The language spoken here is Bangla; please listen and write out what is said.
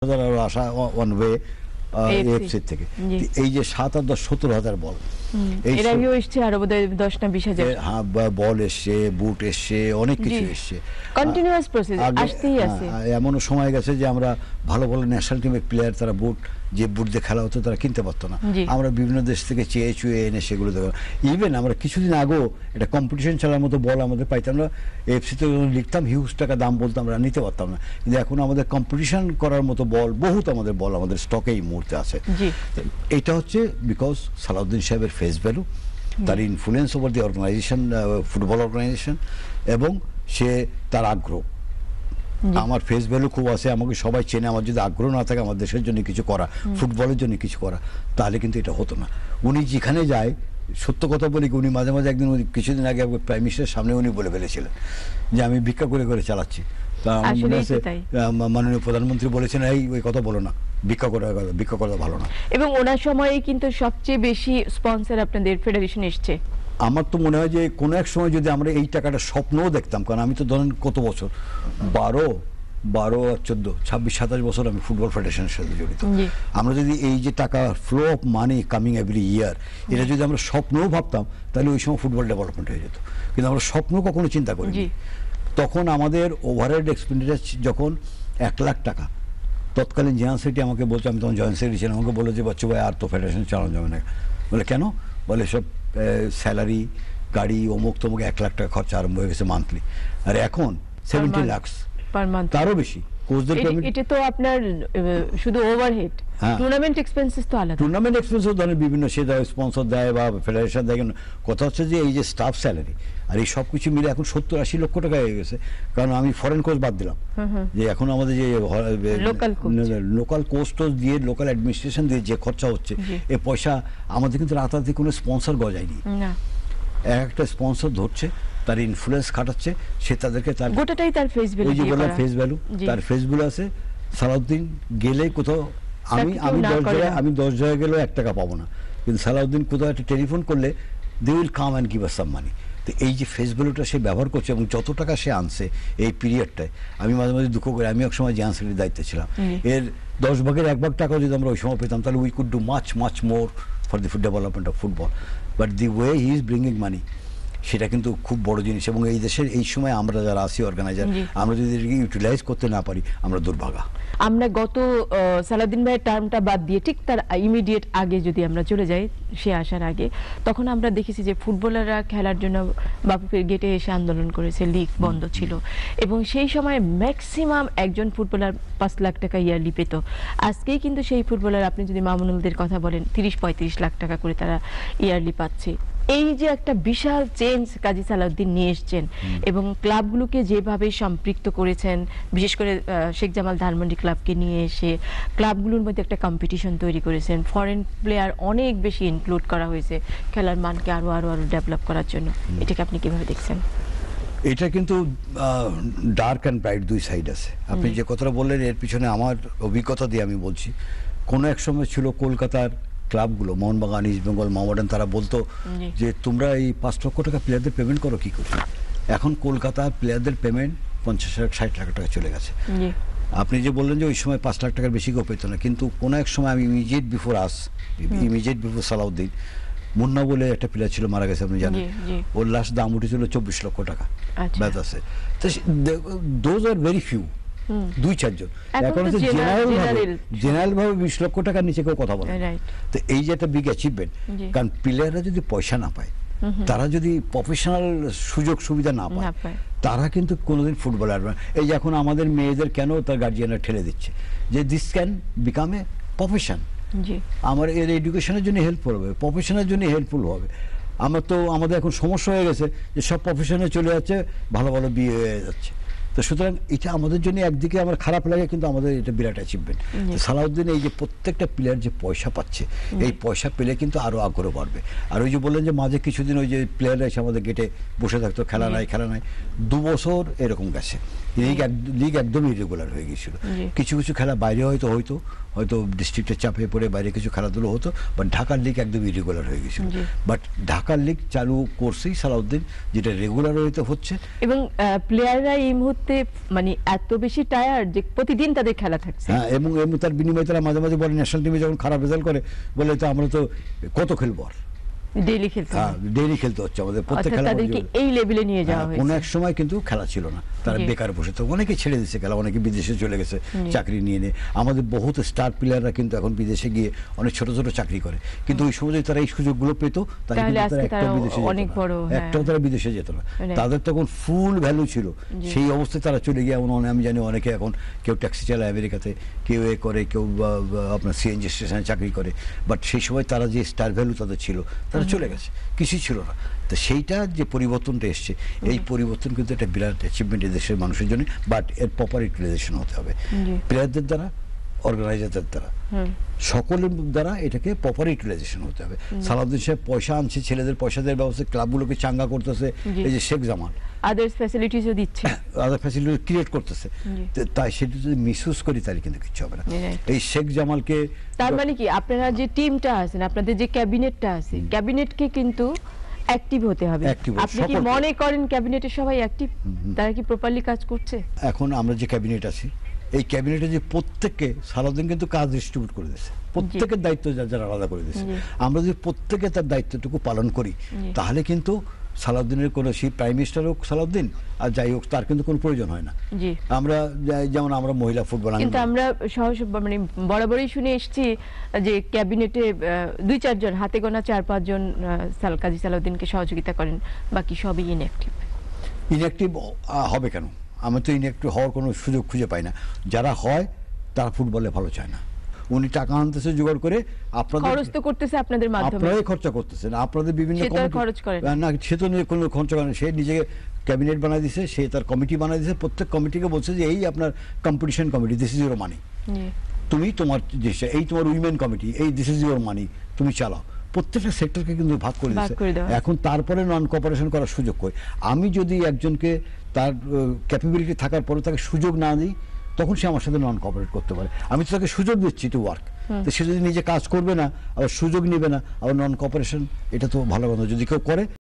আরো আসা ওয়ান ওয়ে এএফসি থেকে। এই যে 7 আর 10 17,000 বল, এর আগেও এসছে আরো বোধহয় 10 না 20,000। হ্যাঁ, বল এসছে, বুট এসছে, অনেক কিছু এসছে, কন্টিনিউয়াস প্রসেস আসতেই আছে। এমনও সময় গেছে যে আমরা ভালো ভালো ন্যাশনাল টিমের প্লেয়ার তারা বুট যে বুট দিয়ে খেলা হতো তারা কিনতে পারতো না, আমরা বিভিন্ন দেশ থেকে চেয়ে চুয়ে এনে সেগুলো দেখো। ইভেন আমরা কিছুদিন আগেও এটা কম্পিটিশন খেলার মতো বল আমাদের পাইতাম না, এফসিতে লিখতাম হিউজ টাকা দাম বলতাম, আমরা নিতে পারতাম না। কিন্তু এখন আমাদের কম্পিটিশন করার মতো বল বহুত আমাদের বল আমাদের স্টকে এই মুহূর্তে আছে। এটা হচ্ছে বিকজ সালাউদ্দিন সাহেবের ফেস ভ্যালু, তার influence over the organization, football organization, এবং সে তার আগ্রহ। আমার ফেস ভ্যালু খুব আছে, আমাকে সবাই চেনে, আমার যদি আগ্রহ না থাকে আমার দেশের জন্য কিছু করা, ফুটবলের জন্য কিছু করা, তাহলে কিন্তু এটা হতো না। উনি যেখানে যায়, সত্য কথা বলি, উনি মাঝে মাঝে একদিন কিছুদিন আগে প্রাইম মিনিস্টারের সামনে উনি বলে ফেলেছিলেন যে আমি ভিক্ষা করে করে চালাচ্ছি। তা আমার মনে আছে মাননীয় প্রধানমন্ত্রী বলেছেন, এই ওই কথা বলো না, ভিক্ষা করা ভালো না। এবং ওনার সময়ে কিন্তু সবচেয়ে বেশি স্পন্সর আপনাদের ফেডারেশন এসছে। আমার তো মনে হয় যে কোনো এক সময় যদি আমরা এই টাকাটা স্বপ্নও দেখতাম, কারণ আমি তো ধরেন কত বছর, 12 আর 14, 26, 27 বছর আমি ফুটবল ফেডারেশনের সাথে জড়িত। আমরা যদি এই যে টাকা flow of money coming every year, এটা যদি আমরা স্বপ্নও ভাবতাম, তাহলে ওই সময় ফুটবল ডেভেলপমেন্ট হয়ে যেত। কিন্তু আমরা স্বপ্ন কখনো চিন্তা করিনি। তখন আমাদের ওভারহেড এক্সপেন্ডিচার যখন 1 লাখ টাকা, তৎকালীন জেনারেল সেক্রেটারি আমাকে বলছে, আমি তখন জয়েন্ট সেক্রেটারি ছিলাম, আমাকে বলে যে বাচ্চু ভাই আর তো ফেডারেশন চালানো যাবে না। বলে কেন? বলে সব স্যালারি, গাড়ি, অমুক তমুক 1 লাখ টাকা খরচা আরম্ভ হয়ে গেছে মান্থলি। আর এখন 70 লাখ পার মান্থ, তারও বেশি। কোচদের পেমেন্ট, এটা তো আপনার শুধু ওভারহেড, টুর্নামেন্ট এক্সপেন্সেস তো আলাদা। টুর্নামেন্ট এক্সপেন্সও ধরেন বিভিন্ন সে দেয়, স্পন্সর দেয় বা ফেডারেশন দেয়। কথা হচ্ছে যে এই যে স্টাফ স্যালারি আর এই সব কিছু মিলে এখন 70-80 লক্ষ টাকা হয়ে গেছে। কারণ আমি ফরেন কোচ বাদ দিলাম, যে এখন আমাদের যে লোকাল কোচ টোচ দিয়ে, লোকাল অ্যাডমিনিস্ট্রেশন দিয়ে যে খরচা হচ্ছে, এ পয়সা আমাদের কিন্তু রাতারাতি কোনো স্পন্সর গজায়নি। একটা স্পন্সর ধরছে, তার ইনফ্লুয়েন্স খাটাচ্ছে, সে তাদেরকে তার গোটাটাই তার ফেস ভ্যালু, ওই যে বললাম ফেস ভ্যালু, তার ফেস ভ্যালু আছে। সালাউদ্দিন গেলে কোথাও আমি 10 জায়গায় গেলেও 1 টাকা পাবো না, কিন্তু সালাউদ্দিন কোথাও একটা টেলিফোন করলে they will come and give us some money. তো এই যে ফেস ভ্যালুটা সে ব্যবহার করছে, এবং যত টাকা সে আনছে এই পিরিয়ডটায়, আমি মাঝে মাঝে দুঃখ করি, আমি এক সময় জেনারেল সেক্রেটারির দায়িত্বে ছিলাম, এর 10 ভাগের 1 ভাগ টাকাও যদি আমরা ওই সময় পেতাম, তাহলে we could do much more for the development of football. But the way he is bringing money, সেটা কিন্তু খুব বড় জিনিস। এবং এই দেশের এই সময় আমরা যারা আছি অর্গানাইজার, আমরা যদি ইউটিলাইজ করতে না পারি, আমরা দুর্ভাগা। আমরা গত সালাউদ্দিন ভাইয়ের টার্মটা বাদ দিয়ে ঠিক তার ইমিডিয়েট আগে যদি আমরা চলে যাই, সে আসার আগে, তখন আমরা দেখেছি যে ফুটবলাররা খেলার জন্য বাফুফের গেটে এসে আন্দোলন করেছে, লিগ বন্ধ ছিল, এবং সেই সময় ম্যাক্সিমাম একজন ফুটবলার 5 লাখ টাকা ইয়ারলি পেত। আজকেই কিন্তু সেই ফুটবলার, আপনি যদি মামুনুলদের কথা বলেন, 30-35 লাখ টাকা করে তারা ইয়ারলি পাচ্ছে। এই যে একটা বিশাল চেঞ্জ কাজী সালাউদ্দিন নিয়ে এসছেন, এবং ক্লাবগুলোকে যেভাবে সম্পৃক্ত করেছেন, বিশেষ করে শেখ জামাল ধানমন্ডি ক্লাবকে নিয়ে এসে ক্লাবগুলোর মধ্যে একটা কম্পিটিশন তৈরি করেছেন, ফরেন প্লেয়ার অনেক বেশি ইনক্লুড করা হয়েছে খেলার মানকে আরো আরো আরো ডেভেলপ করার জন্য। এটাকে আপনি কিভাবে দেখছেন? এটা কিন্তু ডার্ক অ্যান্ড ব্রাইট দুই সাইড আছে। আপনি যে কথাটা বললেন, এর পিছনে আমার অভিজ্ঞতা দিয়ে আমি বলছি, কোনো এক সময় ছিল কলকাতার ক্লাবগুলো, মোহনবাগান, ইস্ট বেঙ্গল, মোহামেডান, তারা বলতো যে তোমরা এই 5 লক্ষ টাকা প্লেয়ারদের পেমেন্ট করো কি করে? এখন কলকাতার প্লেয়ারদের পেমেন্ট 50 লাখ 60 লাখ টাকা চলে গেছে। আপনি যে বললেন যে ওই সময় 5 লাখ টাকার বেশি কেউ পেত না, কিন্তু কোনো এক সময় আমি ইমিডিয়েট বিফোর সালাউদ্দিন, মুন্না বলে একটা প্লেয়ার ছিল, মারা গেছে, আপনি জানেন, ওর লাস্ট দাম উঠেছিল 24 লক্ষ টাকা। ব্যাস আছে। তো দোজ আর ভেরি ফিউ, 2-4 জন। এখন হচ্ছে জেনারেল ভাবে 20 লক্ষ টাকার নিচে কেউ কথা বলে। তো এই যে একটা বিগ অ্যাচিভমেন্ট, কারণ প্লেয়াররা যদি পয়সা না পায়, তারা যদি প্রফেশনাল সুযোগ সুবিধা না পায়, তারা কিন্তু কোনোদিন ফুটবল আসবে না। এই যে এখন আমাদের মেয়েদের কেন তার গার্জিয়ানরা ঠেলে দিচ্ছে যে this can become a profession, আমার এর এডুকেশনের জন্য হেল্পফুল হবে, প্রফেশনের জন্য হেল্পফুল হবে। আমাদের এখন সমস্যা হয়ে গেছে যে সব প্রফেশনে চলে যাচ্ছে, ভালো ভালো বিয়ে হয়ে যাচ্ছে। তো সুতরাং এটা আমাদের জন্য একদিকে আমার খারাপ লাগে, কিন্তু আমাদের এটা বিরাট অ্যাচিভমেন্ট। সালাউদ্দিন এই যে প্রত্যেকটা প্লেয়ার যে পয়সা পাচ্ছে, এই পয়সা পেলে কিন্তু আরো আগ্রহ বাড়বে। আর ওই যে বললেন যে মাঝে কিছুদিন ওই যে প্লেয়াররা এসে আমাদের গেটে বসে থাকতো, খেলা নাই 2 বছর এরকম গেছে। লিগ একদমই ইরেগুলার হয়ে গিয়েছিল। জি। কিছু কিছু খেলা বাইরে হয়তো ডিস্ট্রিক্টের চাপে পড়ে বাইরে কিছু খেলাধুলো হতো, বাট ঢাকার লিগ একদম ইরেগুলার হয়ে গেছিল। জি। বাট ঢাকার লিগ চালু করছেই সালাউদ্দিন, যেটা রেগুলার হইতে হচ্ছে। এবং প্লেয়াররা এই মুহূর্তে মানে এত বেশি টায়ার্ড যে প্রতিদিন তাদের খেলা থাকছে। হ্যাঁ, এবং তার বিনিময়ে তারা মাঝে মাঝে বলে ন্যাশনাল টিমে যখন খারাপ রেজাল্ট করে বলে তো আমরা তো কত খেলবো আর, ডেইলি খেলতে হ্যাঁ হয়। ডেইলি খেলতে হচ্ছে আমাদের প্রত্যেক অর্থাৎ খেলা। তাদেরকে এই লেভেলে নিয়ে যাওয়া হ্যাঁ, কোনো হয়েছে। এক সময় কিন্তু খেলা ছিল না, তারা জি। বেকার বসে তো অনেকে ছেড়ে দিচ্ছে খেলা, অনেকে বিদেশে চলে গেছে জি। চাকরি নিয়ে নিয়ে। আমাদের বহুত স্টার প্লেয়াররা কিন্তু এখন বিদেশে গিয়ে অনেক ছোট ছোট চাকরি করে, কিন্তু ওই সময় যদি তারা এই সুযোগগুলো পেতো তাহলে তাহলে কিন্তু তারা আজকে একটাও তারা বিদেশে যেত অনেক না। বড়, হ্যাঁ। একটাও তারা বিদেশে যেত না। Right. তাদের তখন ফুল ভ্যালু ছিল, জি। সেই অবস্থায় তারা চলে গিয়ে এমন আমি জানি অনেকে এখন কেউ ট্যাক্সি চালায় আমেরিকাতে, কেউ এ করে, কেউ আপনার সিএনজি স্টেশনে চাকরি করে, বাট সেই সময় তারা যে স্টার ভ্যালু তাদের ছিল তারা চলে গেছে, কিছুই ছিল না। তো সেইটা যে পরিবর্তনটা এসছে, এই পরিবর্তন কিন্তু একটা বিরাট অ্যাচিভমেন্ট দেশের মানুষের জন্য, বাট এর প্রপার ইউটিলাইজেশন হতে হবে জি। প্লেয়ারদের দ্বারা, অর্গানাইজারদের দ্বারা, হুম। সকলের দ্বারা এটাকে প্রপার ইউটিলাইজেশন হতে হবে। সালাউদ্দিন সাহেব পয়সা আনছে, ছেলেদের পয়সা দেওয়ার ব্যবস্থা, ক্লাবগুলোকে চাঙ্গা করতেছে, জি। এই যে শেখ জামাল আদার্স ফ্যাসিলিটিসও দিচ্ছে। আদার ফ্যাসিলিটি ক্রিয়েট করতেছে, জি। তো তাই সেটা যদি মিসইউজ করি তাহলে কিন্তু কিছু হবে না। Right. এই শেখ জামালকে তার মানে কি আপনারা যে টিমটা আছেন, আপনাদের যে ক্যাবিনেটটা আছে, ক্যাবিনেটকে কিন্তু অ্যাক্টিভ হতে হবে। Active হতে, আপনি কি সকলকে। মনে করেন ক্যাবিনেটের সবাই অ্যাক্টিভ? তারা কি প্রপারলি কাজ করছে? এখন আমরা যে ক্যাবিনেট আছি, এই ক্যাবিনেটে যে প্রত্যেককে সালাউদ্দিন কিন্তু কাজ ডিস্ট্রিবিউট করে দিয়েছে, প্রত্যেকের দায়িত্ব যার যার আলাদা করে দিয়েছে। জি। আমরা যদি প্রত্যেকে তার দায়িত্বটুকু পালন করি, জি। তাহলে কিন্তু সালাউদ্দিনের কোনো, সেই প্রাইম মিনিস্টার হোক সালাউদ্দিন আর যাই হোক, তার কিন্তু কোনো প্রয়োজন হয় না। জি। আমরা যেমন আমরা মহিলা ফুটবল কিন্তু আমরা মানে বরাবরই শুনে এসেছি যে ক্যাবিনেটে 2-4 জন, হাতে গোনা 4-5 জন কাজী সালাউদ্দিনকে সহযোগিতা করেন, বাকি সবই ইনঅ্যাক্টিভ। ইনঅ্যাক্টিভ হবে কেন? আমি তো ইনঅ্যাক্টিভ হওয়ার কোনো সুযোগ খুঁজে পাই না। যারা হয় তারা ফুটবলে ভালো চায় না। উনি টাকা আনতেছে জোগাড় করে, আপনাদের খরচ তো করতেছে আপনাদের মাধ্যমে। আপনারাই খরচা করতেছেন, আপনাদের বিভিন্ন সে তো আর কমিটি- খরচ করে না। না, সে তো কোনো খরচা করে না। সে নিজেকে ক্যাবিনেট বানাই দিছে, সে তার কমিটি বানাই দিছে, প্রত্যেক কমিটিকে বলছে যে এই আপনার competition committee, this is your money, জি। তুমি তোমার দেশে, এই তোমার উইমেন কমিটি, এই দিস ইজ ইউর মানি, তুমি চালাও। প্রত্যেকটা সেক্টরকে কিন্তু ভাগ করে ভাগ করে দেওয়া। দিচ্ছে। এখন তারপরে নন কোঅপারেশন করার সুযোগ কই? আমি যদি একজনকে তার ক্যাপাবিলিটি থাকার পরে তাকে সুযোগ না দিই, তখন সে আমার সাথে নন কোঅপারেট করতে পারে। আমি তো তাকে সুযোগ দিচ্ছি টু ওয়ার্ক, তো সে যদি নিজে কাজ করবে না, আবার সুযোগ নেবে না, আবার নন কোঅপারেশন, এটা তো ভালো কথা। যদি কেউ করে